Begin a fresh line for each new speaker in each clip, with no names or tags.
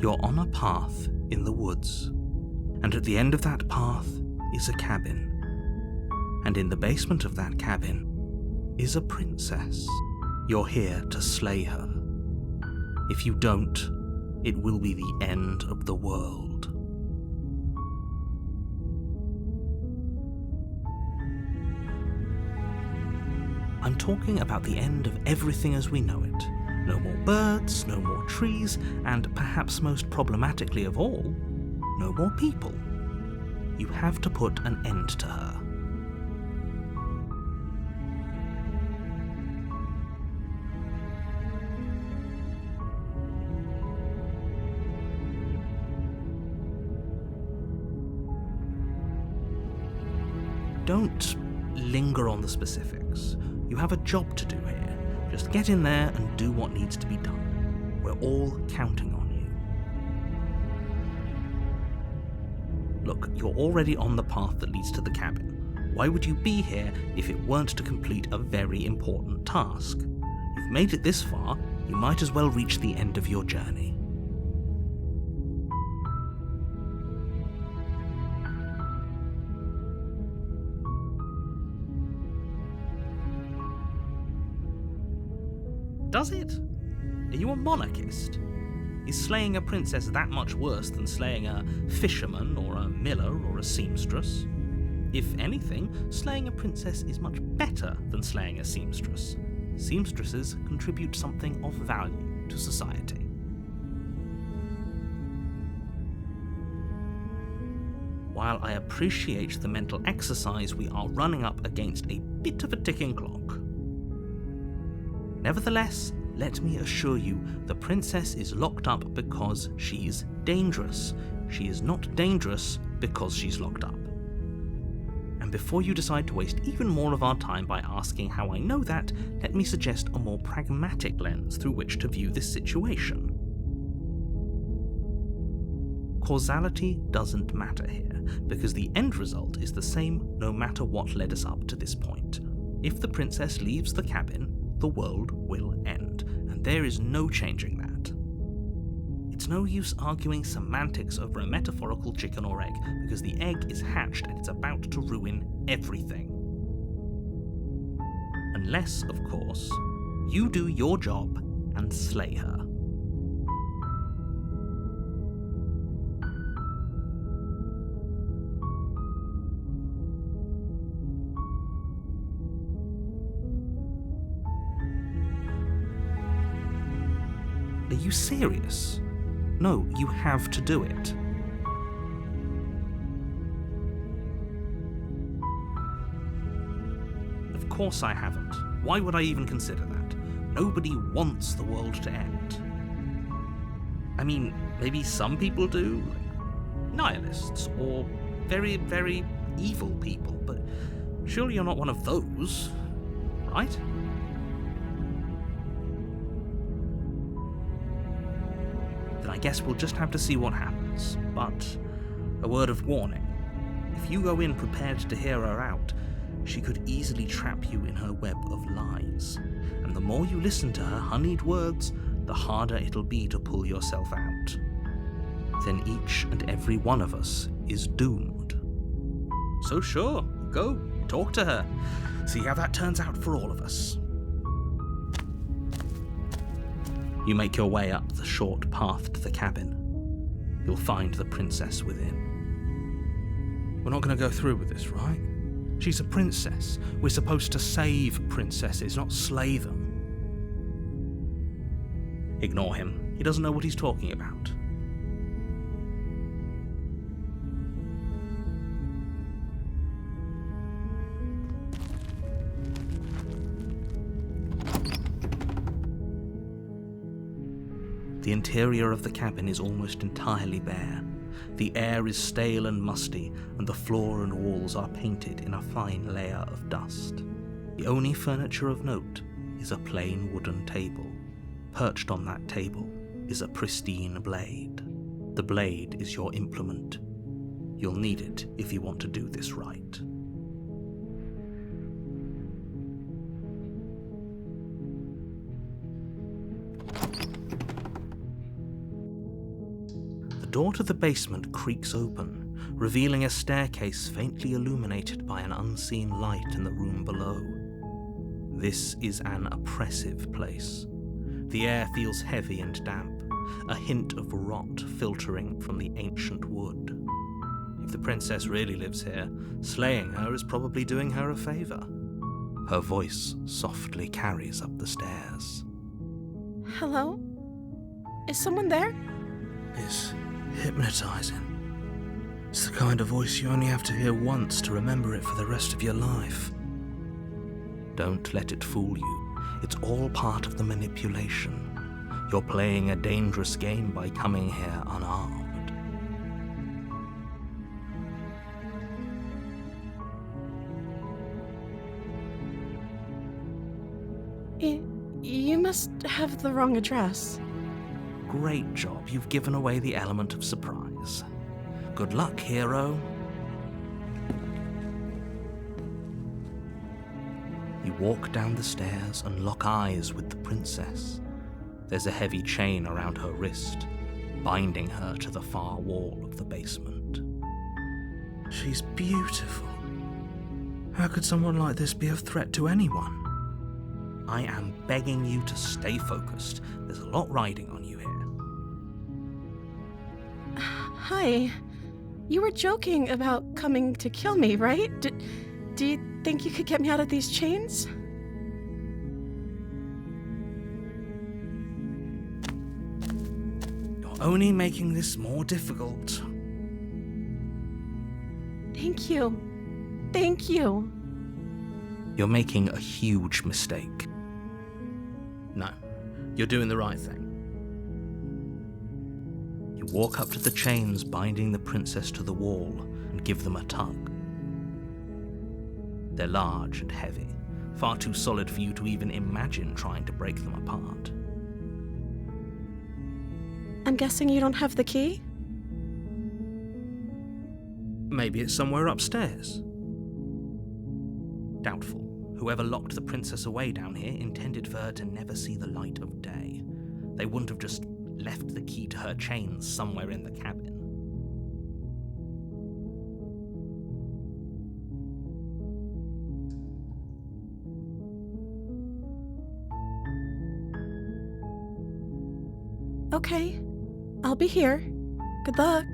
You're on a path in the woods, and at the end of that path is a cabin. And in the basement of that cabin is a princess. You're here to slay her. If you don't, it will be the end of the world. I'm talking about the end of everything as we know it. No more birds, no more trees, and perhaps most problematically of all, no more people. You have to put an end to her. Don't linger on the specifics. You have a job to do here. Just get in there and do what needs to be done. We're all counting on you. Look, you're already on the path that leads to the cabin. Why would you be here if it weren't to complete a very important task? You've made it this far, you might as well reach the end of your journey. Does it? Are you a monarchist? Is slaying a princess that much worse than slaying a fisherman or a miller or a seamstress? If anything, slaying a princess is much better than slaying a seamstress. Seamstresses contribute something of value to society. While I appreciate the mental exercise, we are running up against a bit of a ticking clock. Nevertheless, let me assure you, the princess is locked up because she's dangerous. She is not dangerous because she's locked up. And before you decide to waste even more of our time by asking how I know that, let me suggest a more pragmatic lens through which to view this situation. Causality doesn't matter here, because the end result is the same no matter what led us up to this point. If the princess leaves the cabin, the world will end, and there is no changing that. It's no use arguing semantics over a metaphorical chicken or egg, because the egg is hatched and it's about to ruin everything. Unless, of course, you do your job and slay her. Are you serious? No, you have to do it. Of course I haven't. Why would I even consider that? Nobody wants the world to end. I mean, maybe some people do, like nihilists, or very, very evil people, but surely you're not one of those, right? Then I guess we'll just have to see what happens. But a word of warning. If you go in prepared to hear her out, she could easily trap you in her web of lies. And the more you listen to her honeyed words, the harder it'll be to pull yourself out. Then each and every one of us is doomed. So sure, go, talk to her. See how that turns out for all of us. You make your way up the short path to the cabin. You'll find the princess within. We're not going to go through with this, right? She's a princess. We're supposed to save princesses, not slay them. Ignore him. He doesn't know what he's talking about. The interior of the cabin is almost entirely bare. The air is stale and musty, and the floor and walls are painted in a fine layer of dust. The only furniture of note is a plain wooden table. Perched on that table is a pristine blade. The blade is your implement. You'll need it if you want to do this right. door to the basement creaks open, revealing a staircase faintly illuminated by an unseen light in the room below. This is an oppressive place. The air feels heavy and damp, a hint of rot filtering from the ancient wood. If the princess really lives here, slaying her is probably doing her a favor. Her voice softly carries up the stairs.
Hello? Is someone there?
It's hypnotizing. It's the kind of voice you only have to hear once to remember it for the rest of your life. Don't let it fool you. It's all part of the manipulation. You're playing a dangerous game by coming here unarmed.
You must have the wrong address.
Great job, you've given away the element of surprise. Good luck, hero. You walk down the stairs and lock eyes with the princess. There's a heavy chain around her wrist, binding her to the far wall of the basement. She's beautiful. How could someone like this be a threat to anyone? I am begging you to stay focused. There's a lot riding on you here.
Hi. You were joking about coming to kill me, right? Do you think you could get me out of these chains?
You're only making this more difficult.
Thank you. Thank you.
You're making a huge mistake. No, you're doing the right thing. You walk up to the chains binding the princess to the wall and give them a tug. They're large and heavy, far too solid for you to even imagine trying to break them apart.
I'm guessing you don't have the key?
Maybe it's somewhere upstairs. Doubtful. Whoever locked the princess away down here intended for her to never see the light of day. They wouldn't have just left the key to her chains somewhere in the cabin.
Okay. I'll be here. Good luck.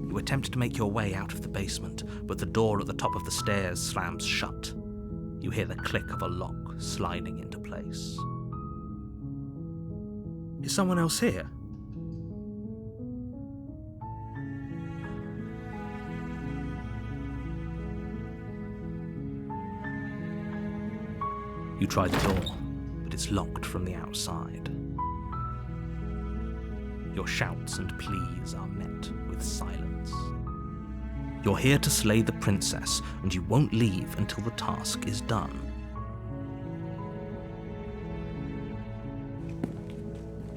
You attempt to make your way out of the basement, but the door at the top of the stairs slams shut. You hear the click of a lock sliding into place. Is someone else here? You try the door, but it's locked from the outside. Your shouts and pleas are met with silence. You're here to slay the princess, and you won't leave until the task is done.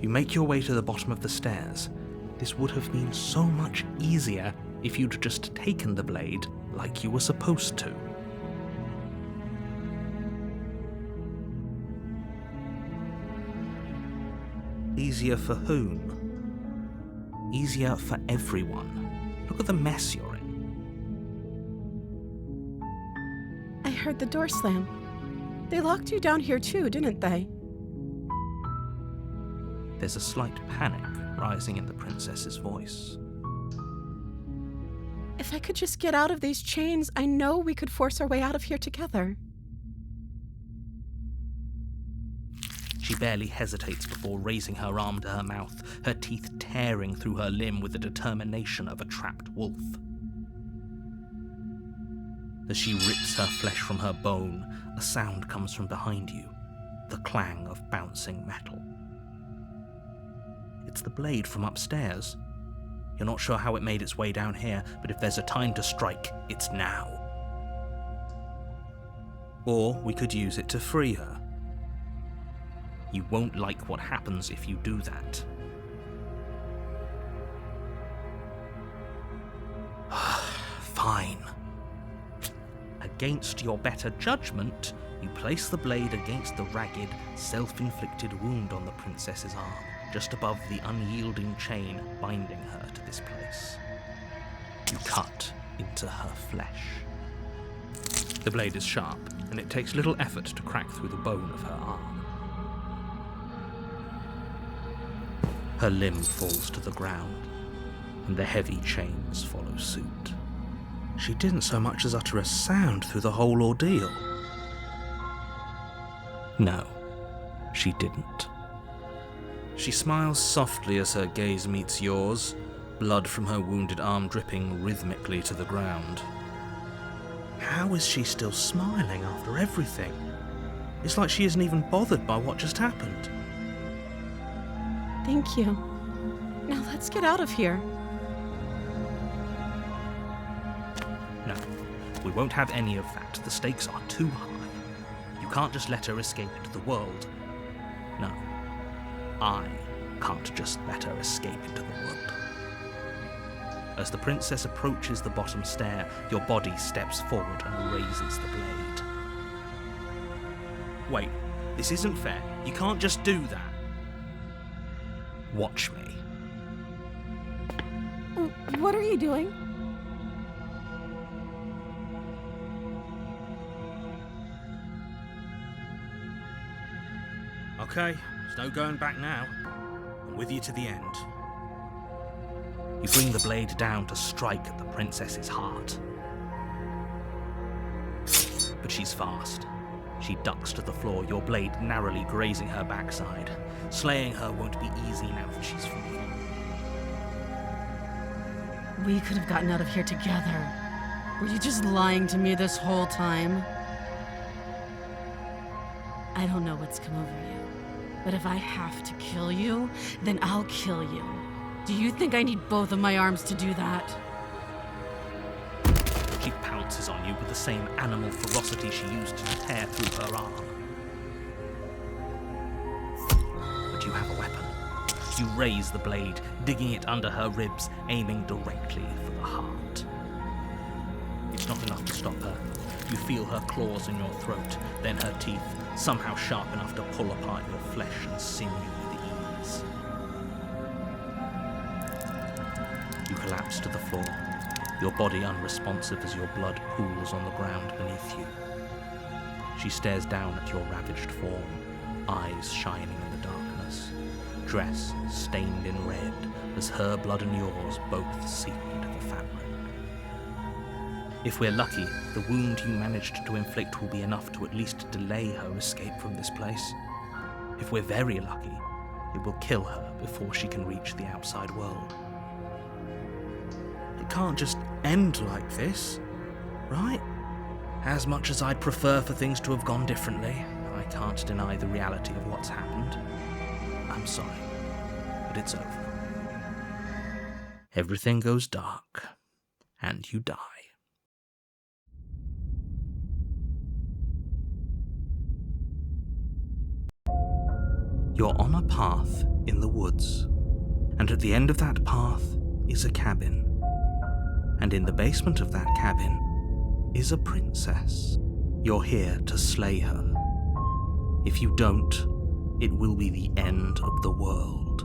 You make your way to the bottom of the stairs. This would have been so much easier if you'd just taken the blade like you were supposed to. Easier for whom? Easier for everyone. Look at the mess you're in.
I heard the door slam. They locked you down here too, didn't they?
There's a slight panic rising in the princess's voice.
If I could just get out of these chains, I know we could force our way out of here together.
She barely hesitates before raising her arm to her mouth, her teeth tearing through her limb with the determination of a trapped wolf. As she rips her flesh from her bone, a sound comes from behind you, the clang of bouncing metal. It's the blade from upstairs. You're not sure how it made its way down here, but if there's a time to strike, it's now. Or we could use it to free her. You won't like what happens if you do that. Fine. Against your better judgment, you place the blade against the ragged, self-inflicted wound on the princess's arm. just above the unyielding chain binding her to this place. You cut into her flesh. The blade is sharp, and it takes little effort to crack through the bone of her arm. Her limb falls to the ground, and the heavy chains follow suit. She didn't so much as utter a sound through the whole ordeal. No, she didn't. She smiles softly as her gaze meets yours, blood from her wounded arm dripping rhythmically to the ground. How is she still smiling after everything? It's like she isn't even bothered by what just happened.
Thank you. Now let's get out of here.
No, we won't have any of that. The stakes are too high. You can't just let her escape into the world. No, I can't just let her escape into the world. As the princess approaches the bottom stair, your body steps forward and raises the blade. Wait, this isn't fair. You can't just do that. Watch me.
What are you doing?
Okay, there's no going back now. I'm with you to the end. You bring the blade down to strike at the princess's heart. But she's fast. She ducks to the floor, your blade narrowly grazing her backside. Slaying her won't be easy now that she's free.
We could have gotten out of here together. Were you just lying to me this whole time? I don't know what's come over you, but if I have to kill you, then I'll kill you. Do you think I need both of my arms to do that?
She pounces on you with the same animal ferocity she used to tear through her arm. But you have a weapon. You raise the blade, digging it under her ribs, aiming directly for the heart. It's not enough to stop her. You feel her claws in your throat, then her teeth, somehow sharp enough to pull apart your flesh and sinew with ease. You collapse to the floor, your body unresponsive as your blood pools on the ground beneath you. She stares down at your ravaged form, eyes shining in the darkness, dress stained in red as her blood and yours both seep into the fabric. If we're lucky, the wound you managed to inflict will be enough to at least delay her escape from this place. If we're very lucky, it will kill her before she can reach the outside world. It can't just end like this, right? As much as I'd prefer for things to have gone differently, I can't deny the reality of what's happened. I'm sorry, but it's over. Everything goes dark, and you die. You're on a path in the woods, and at the end of that path is a cabin. And in the basement of that cabin is a princess. You're here to slay her. If you don't, it will be the end of the world.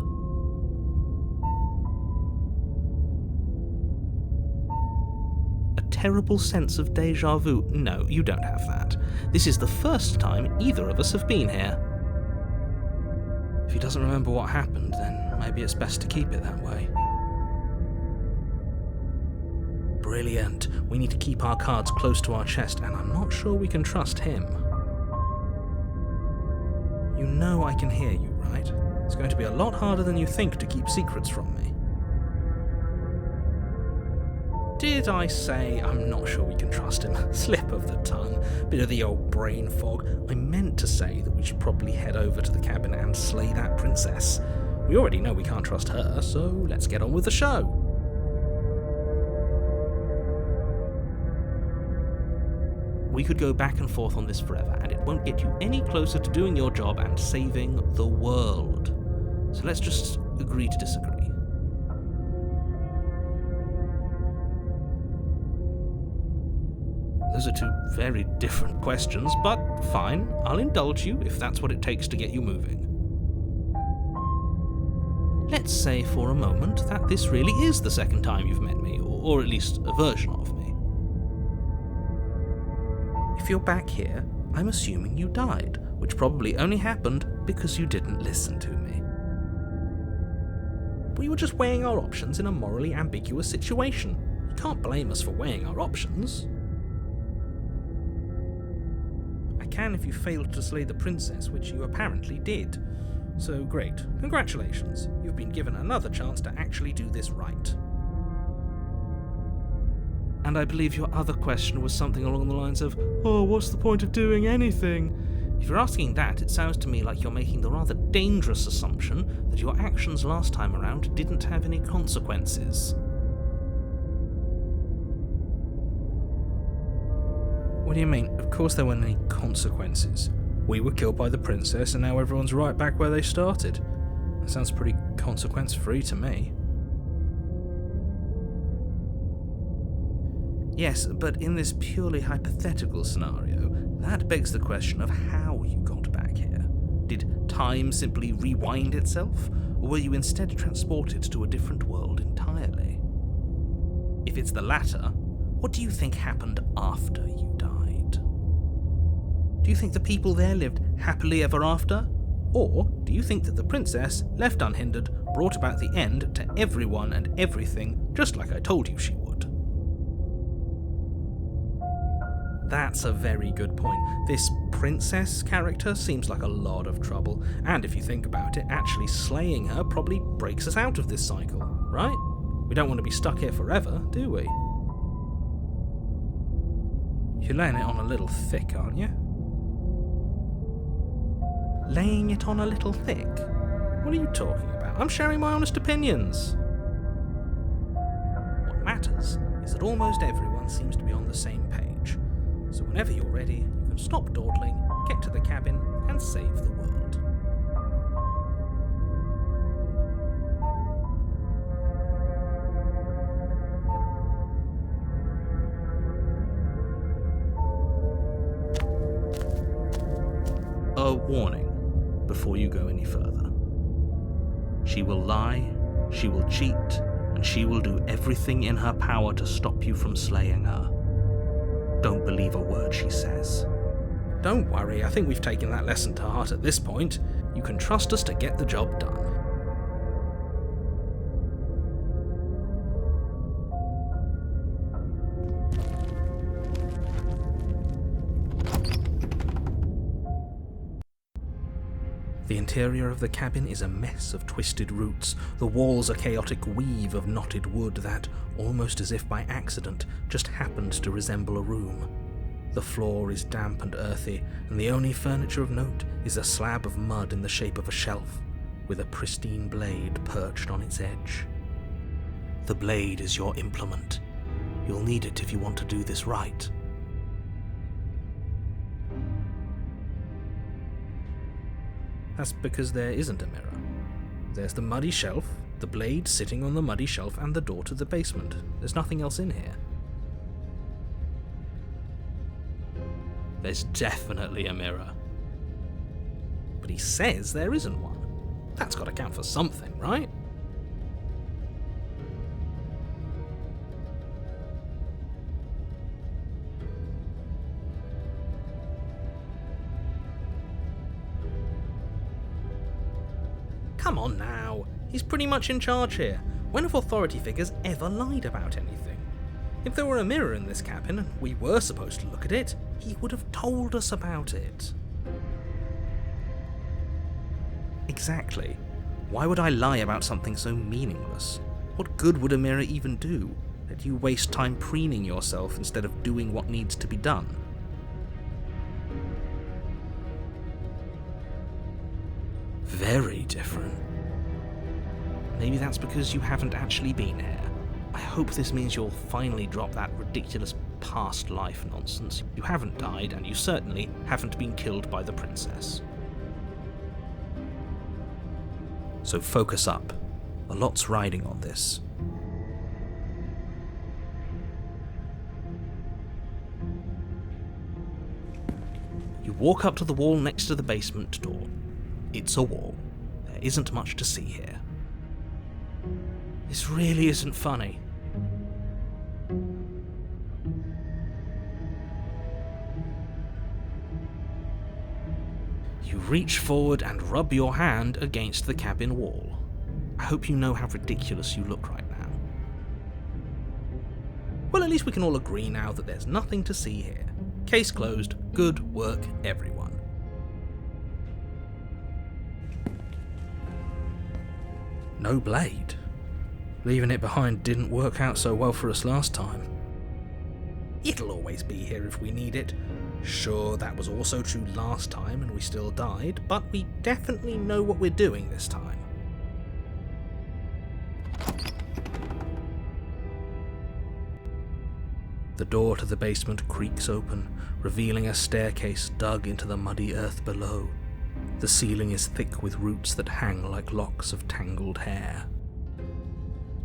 A terrible sense of déjà vu? No, you don't have that. This is the first time either of us have been here. If he doesn't remember what happened, then maybe it's best to keep it that way. Brilliant. We need to keep our cards close to our chest, and I'm not sure we can trust him. You know I can hear you, right? It's going to be a lot harder than you think to keep secrets from me. Did I say I'm not sure we can trust him? Slip of the tongue, bit of the old brain fog. I meant to say that we should probably head over to the cabin and slay that princess. We already know we can't trust her, so let's get on with the show. We could go back and forth on this forever, and it won't get you any closer to doing your job and saving the world. So let's just agree to disagree. Those are two very different questions, but fine, I'll indulge you if that's what it takes to get you moving. let's say for a moment that this really is the second time you've met me, or at least a version of me. If you're back here, I'm assuming you died, which probably only happened because you didn't listen to me. We were just weighing our options in a morally ambiguous situation. You can't blame us for weighing our options. I can if you failed to slay the princess, which you apparently did. So great, congratulations, you've been given another chance to actually do this right. And I believe your other question was something along the lines of, oh, what's the point of doing anything? If you're asking that, it sounds to me like you're making the rather dangerous assumption that your actions last time around didn't have any consequences. What do you mean? Of course there weren't any consequences. We were killed by the princess and now everyone's right back where they started. That sounds pretty consequence-free to me. Yes, but in this purely hypothetical scenario, that begs the question of how you got back here. Did time simply rewind itself, or were you instead transported to a different world entirely? If it's the latter, what do you think happened after you died? Do you think the people there lived happily ever after? Or do you think that the princess, left unhindered, brought about the end to everyone and everything, just like I told you she would? That's a very good point. This princess character seems like a lot of trouble, and if you think about it, actually slaying her probably breaks us out of this cycle, right? We don't want to be stuck here forever, do we? You're laying it on a little thick, aren't you? Laying it on a little thick? What are you talking about? I'm sharing my honest opinions. What matters is that almost everyone seems to be on the same page. So whenever you're ready, you can stop dawdling, get to the cabin, and save the world. A warning before you go any further. She will lie, she will cheat, and she will do everything in her power to stop you from slaying her. Don't believe a word she says. Don't worry, I think we've taken that lesson to heart at this point. You can trust us to get the job done. The interior of the cabin is a mess of twisted roots. The walls a chaotic weave of knotted wood that, almost as if by accident, just happened to resemble a room. The floor is damp and earthy, and the only furniture of note is a slab of mud in the shape of a shelf, with a pristine blade perched on its edge. The blade is your implement. You'll need it if you want to do this right. That's because there isn't a mirror. There's the muddy shelf, the blade sitting on the muddy shelf, and the door to the basement. There's nothing else in here. There's definitely a mirror. But he says there isn't one. That's got to count for something, right? Come on now, he's pretty much in charge here. When have authority figures ever lied about anything? If there were a mirror in this cabin and we were supposed to look at it, he would have told us about it. Exactly. Why would I lie about something so meaningless? What good would a mirror even do? Let you waste time preening yourself instead of doing what needs to be done. Very different. Maybe that's because you haven't actually been here. I hope this means you'll finally drop that ridiculous past life nonsense. You haven't died, and you certainly haven't been killed by the princess. So focus up. A lot's riding on this. You walk up to the wall next to the basement door. It's a wall. There isn't much to see here. This really isn't funny. You reach forward and rub your hand against the cabin wall. I hope you know how ridiculous you look right now. Well, at least we can all agree now that there's nothing to see here. Case closed. Good work, everyone. No blade. Leaving it behind didn't work out so well for us last time. It'll always be here if we need it. Sure, that was also true last time and we still died, but we definitely know what we're doing this time. The door to the basement creaks open, revealing a staircase dug into the muddy earth below. The ceiling is thick with roots that hang like locks of tangled hair.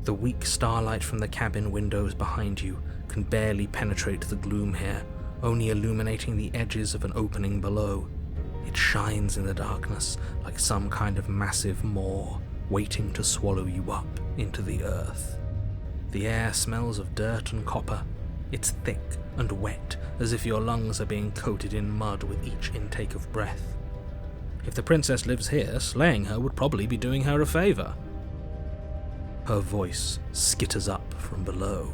The weak starlight from the cabin windows behind you can barely penetrate the gloom here, only illuminating the edges of an opening below. It shines in the darkness like some kind of massive maw, waiting to swallow you up into the earth. The air smells of dirt and copper. It's thick and wet, as if your lungs are being coated in mud with each intake of breath. If the princess lives here, slaying her would probably be doing her a favour. Her voice skitters up from below.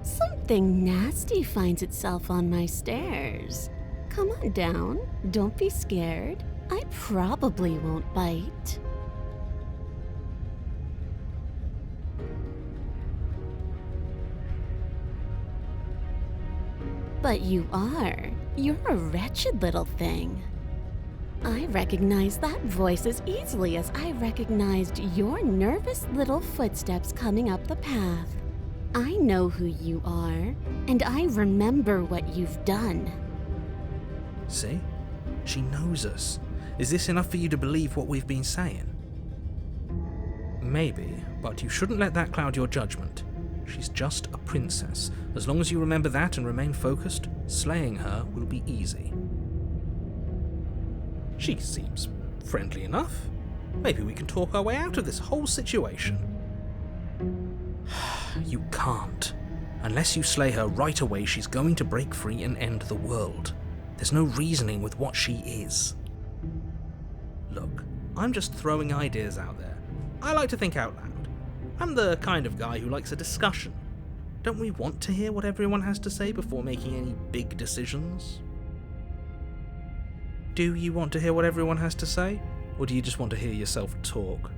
Something nasty finds itself on my stairs. Come on down. Don't be scared. I probably won't bite. But you are. You're a wretched little thing. I recognize that voice as easily as I recognized your nervous little footsteps coming up the path. I know who you are, and I remember what you've done.
See? She knows us. Is this enough for you to believe what we've been saying? Maybe, but you shouldn't let that cloud your judgment. She's just a princess. As long as you remember that and remain focused, slaying her will be easy. She seems friendly enough. Maybe we can talk our way out of this whole situation. You can't. Unless you slay her right away, she's going to break free and end the world. There's no reasoning with what she is. Look, I'm just throwing ideas out there. I like to think out loud. I'm the kind of guy who likes a discussion. Don't we want to hear what everyone has to say before making any big decisions? Do you want to hear what everyone has to say? Or do you just want to hear yourself talk?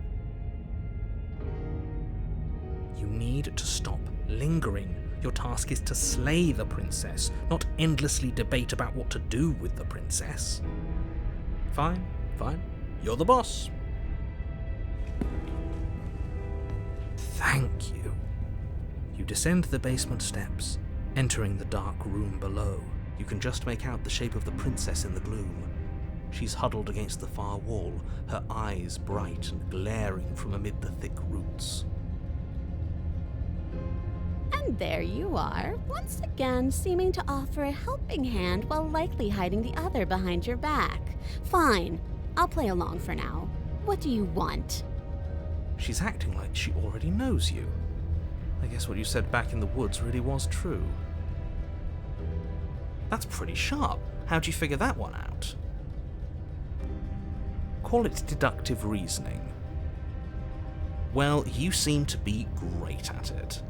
You need to stop lingering. Your task is to slay the princess, not endlessly debate about what to do with the princess. Fine, fine. You're the boss. Thank you. You descend the basement steps, entering the dark room below. You can just make out the shape of the princess in the gloom. She's huddled against the far wall, her eyes bright and glaring from amid the thick roots.
And there you are, once again seeming to offer a helping hand while likely hiding the other behind your back. Fine, I'll play along for now. What do you want?
She's acting like she already knows you. I guess what you said back in the woods really was true. That's pretty sharp. How'd you figure that one out? Call it deductive reasoning. Well, you seem to be great at it.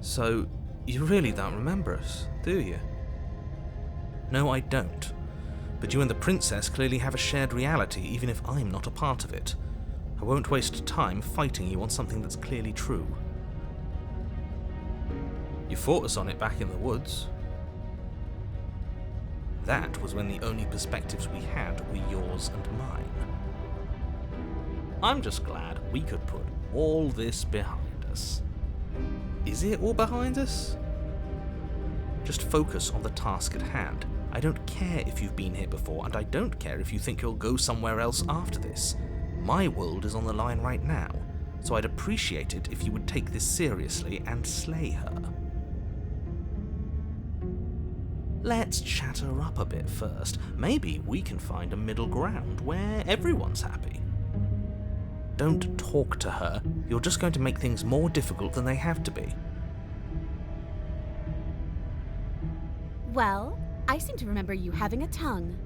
So, you really don't remember us, do you? No, I don't. But you and the princess clearly have a shared reality, even if I'm not a part of it. I won't waste time fighting you on something that's clearly true. You fought us on it back in the woods. That was when the only perspectives we had were yours and mine. I'm just glad we could put all this behind us. Is it all behind us? Just focus on the task at hand. I don't care if you've been here before, and I don't care if you think you'll go somewhere else after this. My world is on the line right now, so I'd appreciate it if you would take this seriously and slay her. Let's chat her up a bit first. Maybe we can find a middle ground where everyone's happy. Don't talk to her. You're just going to make things more difficult than they have to be.
Well, I seem to remember you having a tongue.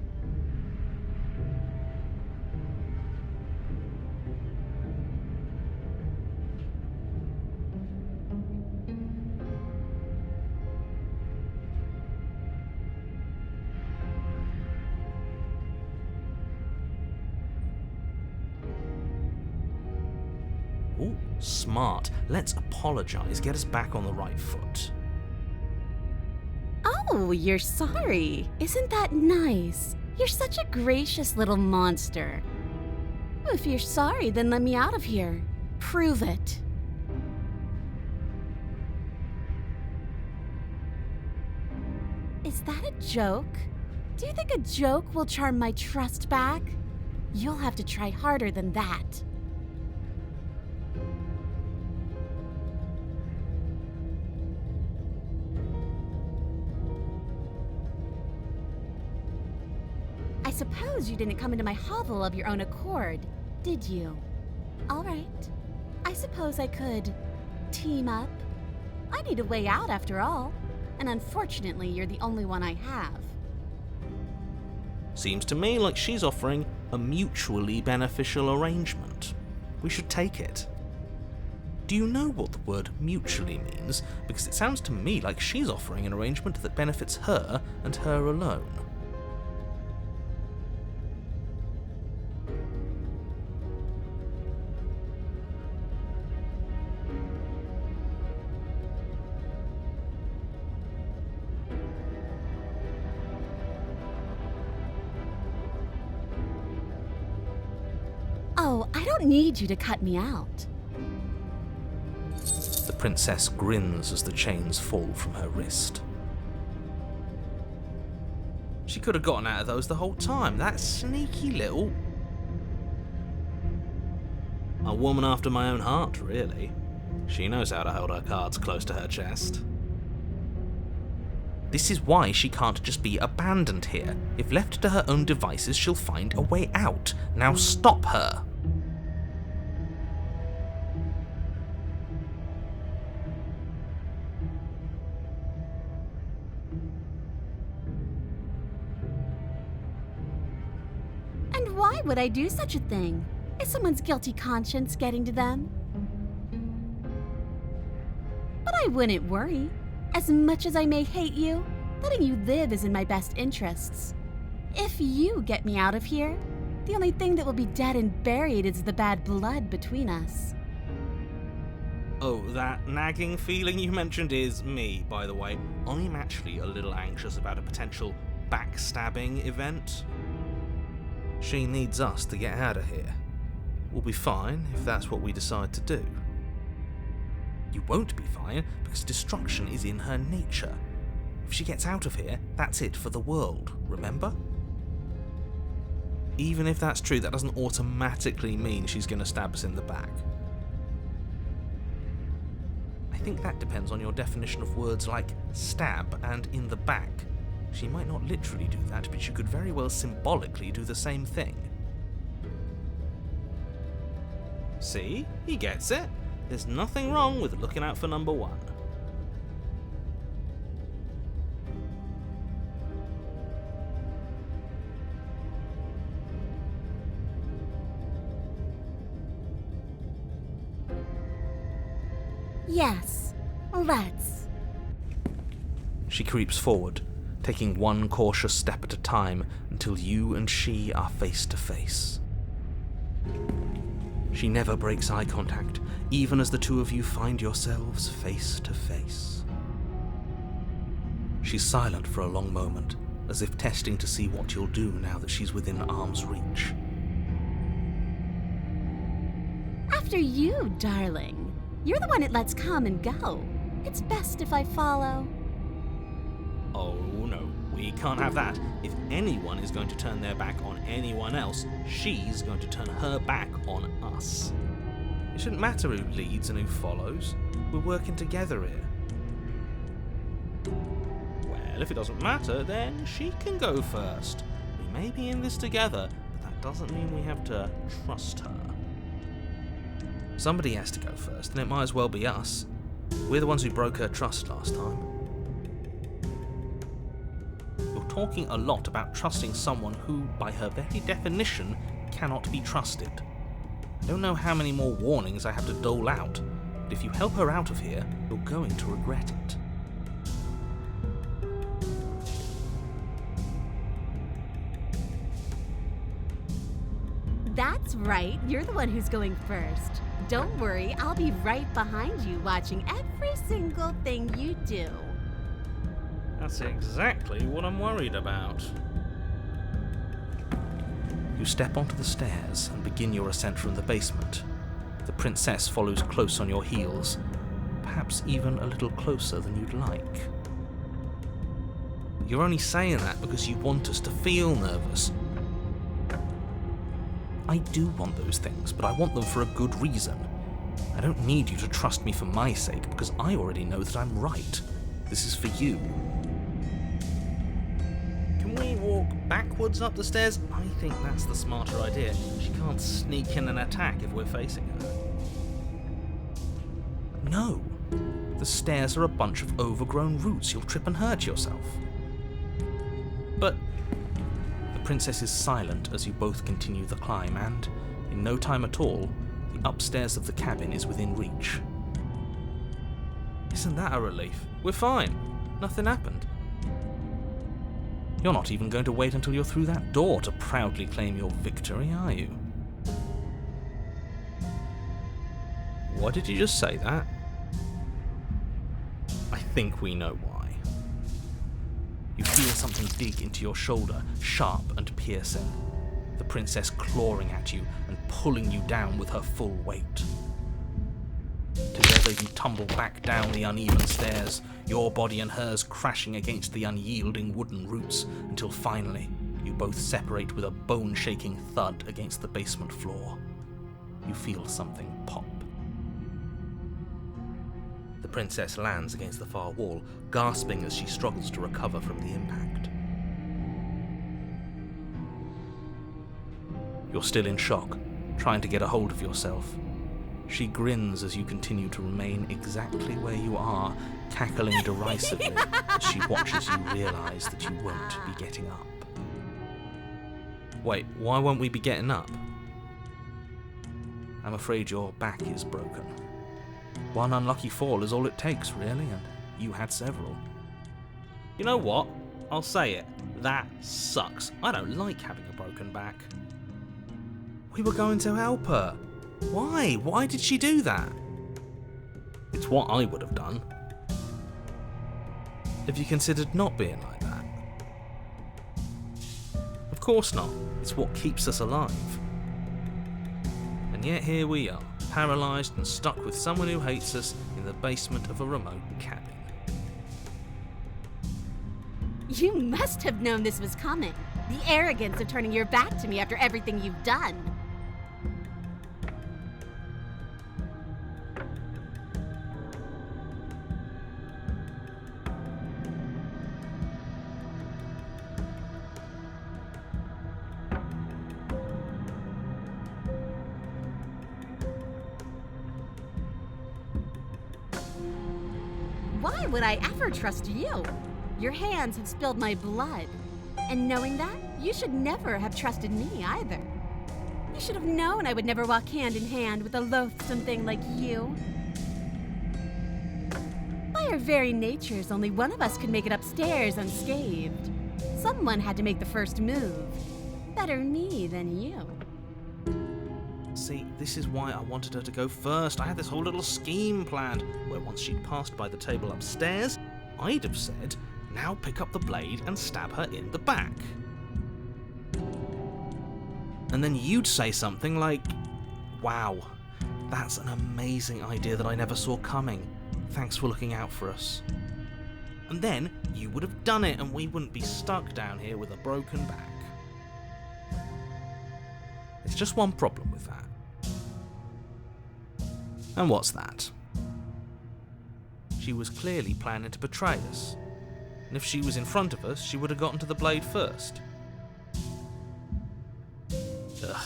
Ooh, smart. Let's apologize, get us back on the right foot.
Oh, you're sorry. Isn't that nice? You're such a gracious little monster. If you're sorry, then let me out of here. Prove it. Is that a joke? Do you think a joke will charm my trust back? You'll have to try harder than that. I suppose you didn't come into my hovel of your own accord, did you? All right. I suppose I could team up. I need a way out after all, and unfortunately, you're the only one I have.
Seems to me like she's offering a mutually beneficial arrangement. We should take it. Do you know what the word mutually means? Because it sounds to me like she's offering an arrangement that benefits her and her alone.
Oh, I don't need you to cut me out.
The princess grins as the chains fall from her wrist. She could have gotten out of those the whole time. That sneaky little... A woman after my own heart, really. She knows how to hold her cards close to her chest. This is why she can't just be abandoned here. If left to her own devices, she'll find a way out. Now stop her.
And why would I do such a thing? Is someone's guilty conscience getting to them? But I wouldn't worry. As much as I may hate you, letting you live is in my best interests. If you get me out of here, the only thing that will be dead and buried is the bad blood between us.
Oh, that nagging feeling you mentioned is me, by the way. I'm actually a little anxious about a potential backstabbing event. She needs us to get out of here. We'll be fine if that's what we decide to do. You won't be fine because destruction is in her nature. If she gets out of here, that's it for the world, remember? Even if that's true, that doesn't automatically mean she's going to stab us in the back. I think that depends on your definition of words like stab and in the back. She might not literally do that, but she could very well symbolically do the same thing. See? He gets it. There's nothing wrong with looking out for number one.
Yes, let's.
She creeps forward, taking one cautious step at a time until you and she are face to face. She never breaks eye contact, even as the two of you find yourselves face to face. She's silent for a long moment, as if testing to see what you'll do now that she's within arm's reach.
After you, darling. You're the one that lets come and go. It's best if I follow.
Oh no, we can't have that. If anyone is going to turn their back on anyone else, she's going to turn her back on us. It shouldn't matter who leads and who follows. We're working together here. Well, if it doesn't matter, then she can go first. We may be in this together, but that doesn't mean we have to trust her. Somebody has to go first, and it might as well be us. We're the ones who broke her trust last time. You're talking a lot about trusting someone who, by her very definition, cannot be trusted. I don't know how many more warnings I have to dole out, but if you help her out of here, you're going to regret it.
That's right, you're the one who's going first. Don't worry, I'll be right behind you watching every single thing you do.
That's exactly what I'm worried about. You step onto the stairs and begin your ascent from the basement. The princess follows close on your heels, perhaps even a little closer than you'd like. You're only saying that because you want us to feel nervous. I do want those things, but I want them for a good reason. I don't need you to trust me for my sake, because I already know that I'm right. This is for you. Can we walk backwards up the stairs? I think that's the smarter idea. She can't sneak in and attack if we're facing her. No. The stairs are a bunch of overgrown roots. You'll trip and hurt yourself. But the princess is silent as you both continue the climb, and in no time at all, the upstairs of the cabin is within reach. Isn't that a relief? We're fine. Nothing happened. You're not even going to wait until you're through that door to proudly claim your victory, are you? Why did you just say that? I think we know why. You feel something dig into your shoulder, sharp and piercing. The princess clawing at you and pulling you down with her full weight. Together you tumble back down the uneven stairs, your body and hers crashing against the unyielding wooden roots, until finally you both separate with a bone-shaking thud against the basement floor. You feel something pop. The princess lands against the far wall, gasping as she struggles to recover from the impact. You're still in shock, trying to get a hold of yourself. She grins as you continue to remain exactly where you are, cackling derisively as she watches you realise that you won't be getting up. Wait, why won't we be getting up? I'm afraid your back is broken. One unlucky fall is all it takes, really, and you had several. You know what? I'll say it. That sucks. I don't like having a broken back. We were going to help her. Why? Why did she do that? It's what I would have done. Have you considered not being like that? Of course not. It's what keeps us alive. And yet here we are, paralysed and stuck with someone who hates us in the basement of a remote cabin.
You must have known this was coming. The arrogance of turning your back to me after everything you've done. Why would I ever trust you? Your hands have spilled my blood. And knowing that, you should never have trusted me either. You should have known I would never walk hand in hand with a loathsome thing like you. By our very natures, only one of us could make it upstairs unscathed. Someone had to make the first move. Better me than you.
See, this is why I wanted her to go first. I had this whole little scheme planned, where once she'd passed by the table upstairs, I'd have said, now pick up the blade and stab her in the back. And then you'd say something like, wow, that's an amazing idea that I never saw coming. Thanks for looking out for us. And then you would have done it and we wouldn't be stuck down here with a broken back. There's just one problem with that. And what's that? She was clearly planning to betray us. And if she was in front of us, she would have gotten to the blade first. Ugh,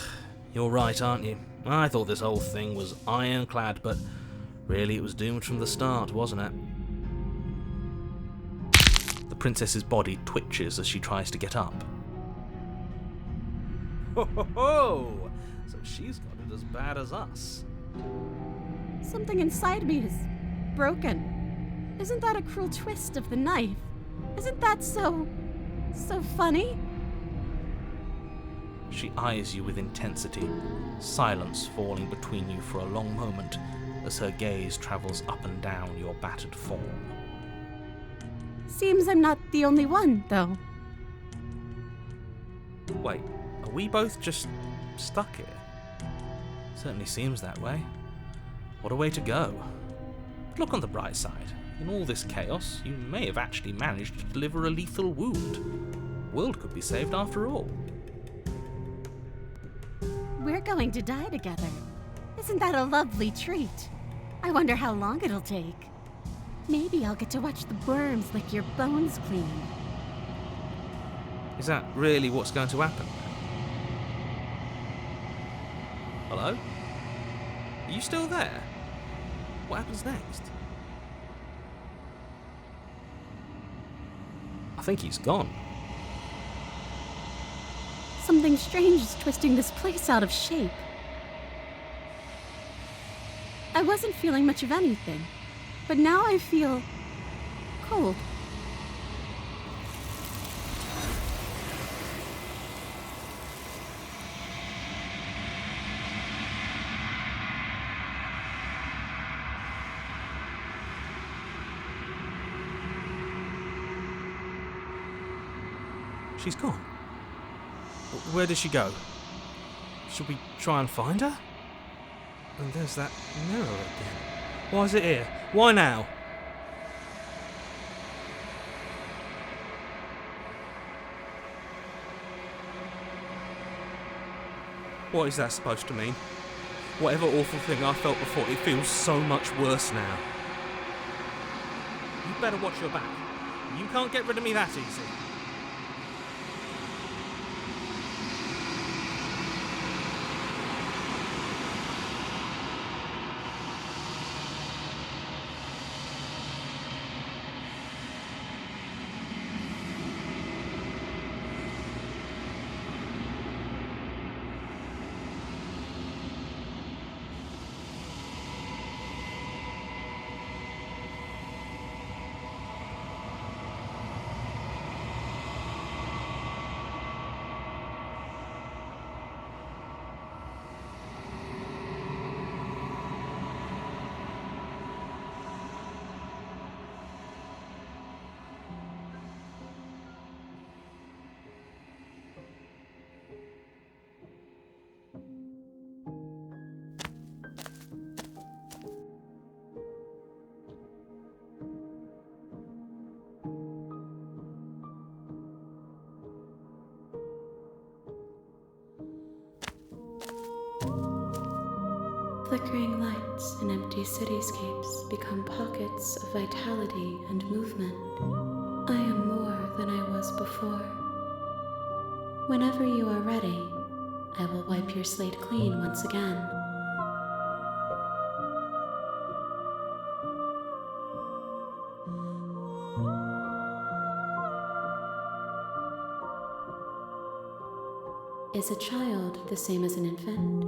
you're right, aren't you? I thought this whole thing was ironclad, but really it was doomed from the start, wasn't it? The princess's body twitches as she tries to get up. Ho ho ho! So she's got it as bad as us.
Something inside me is broken. Isn't that a cruel twist of the knife? Isn't that so funny?
She eyes you with intensity, silence falling between you for a long moment as her gaze travels up and down your battered form.
Seems I'm not the only one, though.
Wait, are we both just stuck here? Certainly seems that way. What a way to go. But look on the bright side. In all this chaos, you may have actually managed to deliver a lethal wound. The world could be saved after all.
We're going to die together. Isn't that a lovely treat? I wonder how long it'll take. Maybe I'll get to watch the worms lick your bones clean.
Is that really what's going to happen? Hello? Are you still there? What happens next? I think he's gone.
Something strange is twisting this place out of shape. I wasn't feeling much of anything, but now I feel cold.
She's gone. Where did she go? Should we try and find her? And there's that mirror again. Why is it here? Why now? What is that supposed to mean? Whatever awful thing I felt before, it feels so much worse now. You better watch your back. You can't get rid of me that easy.
Flickering lights in empty cityscapes become pockets of vitality and movement. I am more than I was before. Whenever you are ready, I will wipe your slate clean once again. Is a child the same as an infant?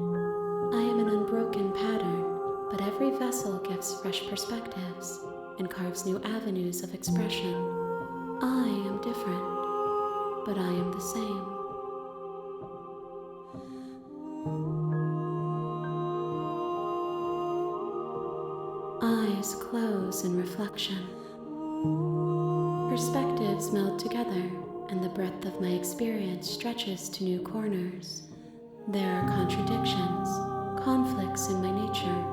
I am an unbroken pattern, but every vessel gives fresh perspectives and carves new avenues of expression. I am different, but I am the same. Eyes close in reflection. Perspectives meld together, and the breadth of my experience stretches to new corners. There are contradictions, conflicts in my nature,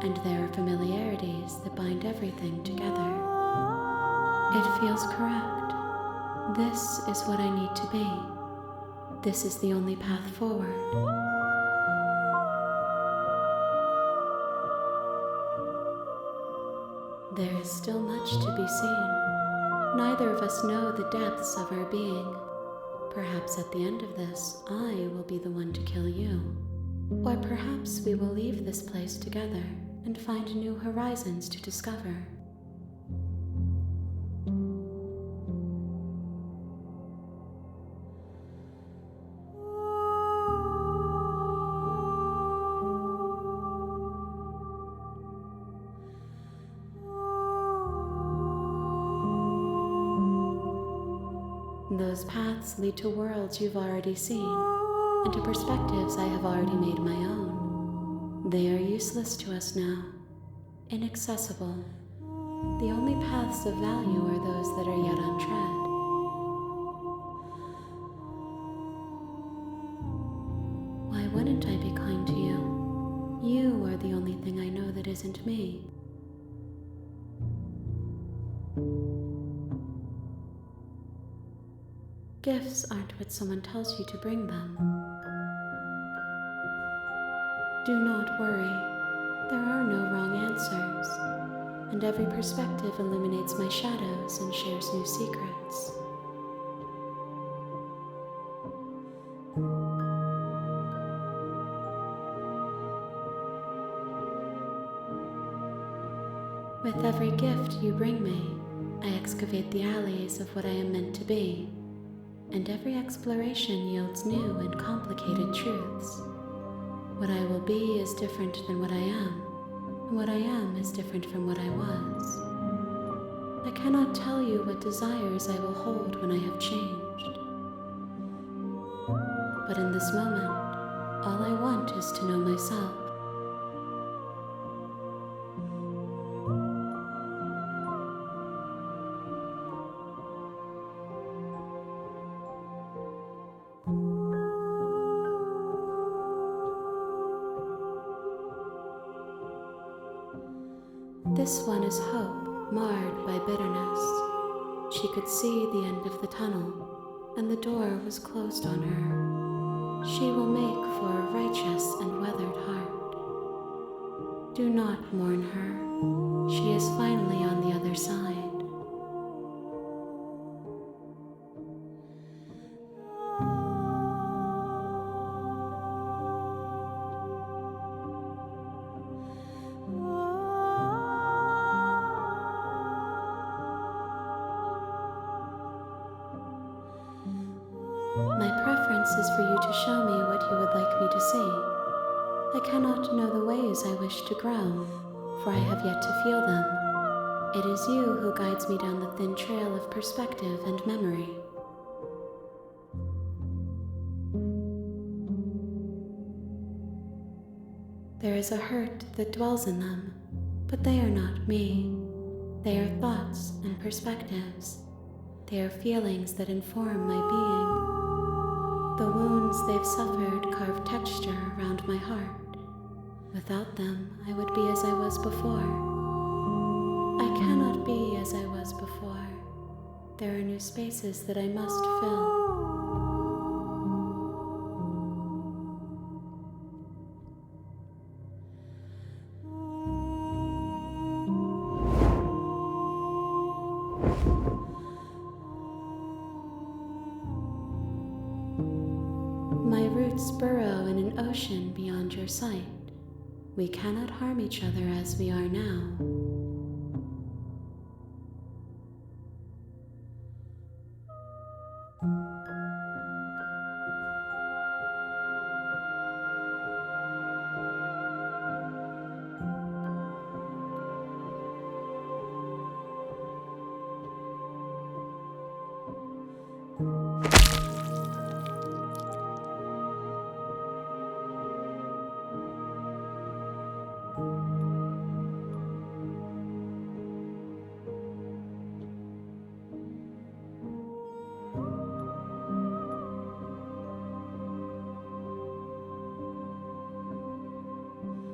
and there are familiarities that bind everything together. It feels correct. This is what I need to be. This is the only path forward. There is still much to be seen. Neither of us know the depths of our being. Perhaps at the end of this, I will be the one to kill you. Or perhaps we will leave this place together and find new horizons to discover. Those paths lead to worlds you've already seen, and to perspectives I have already made my own. They are useless to us now, inaccessible. The only paths of value are those that are yet untread. Why wouldn't I be kind to you? You are the only thing I know that isn't me. Gifts aren't what someone tells you to bring them. Do not worry. There are no wrong answers, and every perspective illuminates my shadows and shares new secrets. With every gift you bring me, I excavate the alleys of what I am meant to be. And every exploration yields new and complicated truths. What I will be is different than what I am, and what I am is different from what I was. I cannot tell you what desires I will hold when I have changed. But in this moment, all I want is to know myself. This one is hope, marred by bitterness. She could see the end of the tunnel, and the door was closed on her. She will make for a righteous and weathered heart. Do not mourn her. She is finally on the other side. My preference is for you to show me what you would like me to see. I cannot know the ways I wish to grow, for I have yet to feel them. It is you who guides me down the thin trail of perspective and memory. There is a hurt that dwells in them, but they are not me. They are thoughts and perspectives. They are feelings that inform my being. The wounds they've suffered carve texture around my heart. Without them, I would be as I was before. I cannot be as I was before. There are new spaces that I must fill. My roots burrow in an ocean beyond your sight. We cannot harm each other as we are now.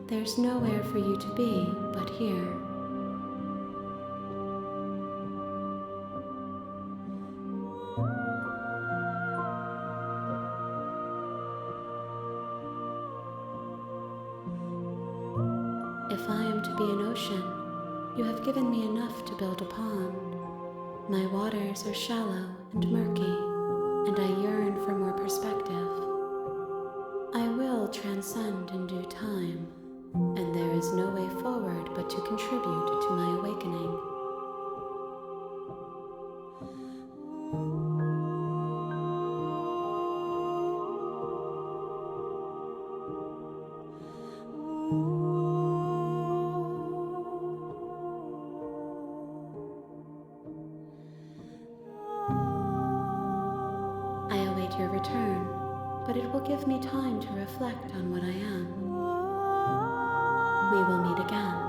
There's nowhere for you to be but here. If I am to be an ocean, you have given me enough to build upon. My waters are shallow and murky, and I yearn for more perspective. I will transcend in due time, and there is no way forward but to contribute to my awakening. I await your return, but it will give me time to reflect on what I am. We will meet again.